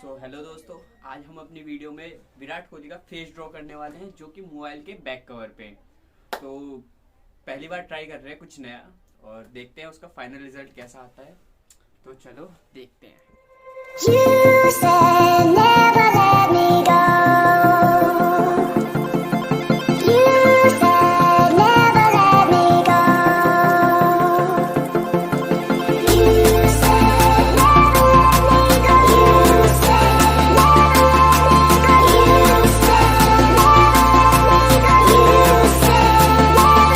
Hello दोस्तों, आज हम अपनी वीडियो में विराट कोहली का फेस ड्रॉ करने वाले हैं जो कि मोबाइल के बैक कवर पे। तो पहली बार ट्राई कर रहे हैं कुछ नया और देखते हैं उसका फाइनल रिजल्ट कैसा आता है। तो चलो देखते हैं। You said never let me go. You said never let me go. You said never let me go. You said never let me go. You said never let me go.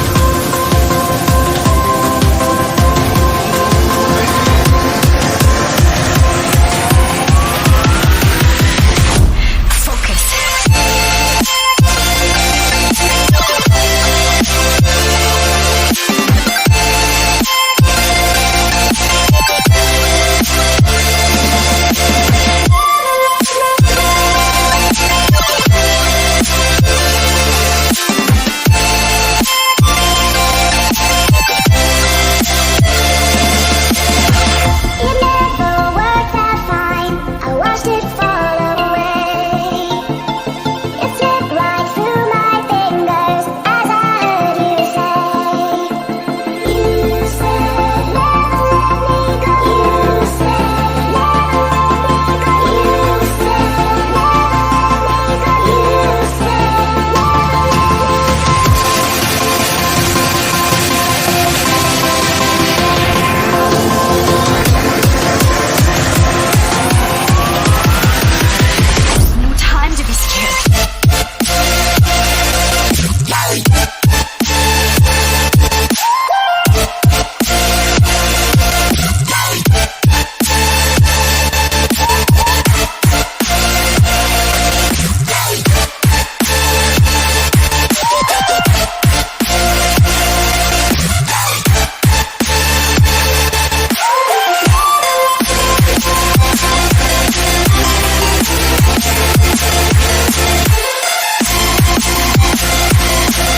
You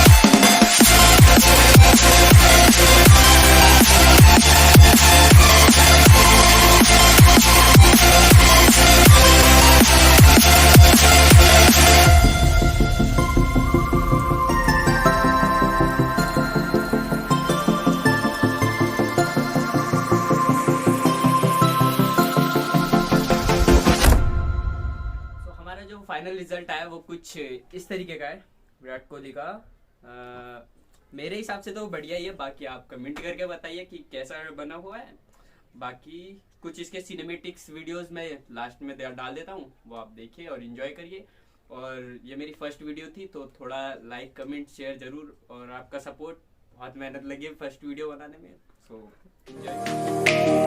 said जो final result आया वो कुछ इस तरीके का है विराट कोहली का। मेरे हिसाब से तो बढ़िया ही है, बाकी आप कमेंट करके बताइए कि कैसा बना हुआ है। बाकी कुछ इसके सिनेमेटिक्स वीडियोस मैं लास्ट में डाल देता हूँ, वो आप देखिए और एंजॉय करिए। और ये मेरी फर्स्ट वीडियो थी तो थोड़ा लाइक कमेंट शेयर जरूर, और आपका सपोर्ट, बहुत मेहनत लगी है फर्स्ट वीडियो बनाने में। So enjoy.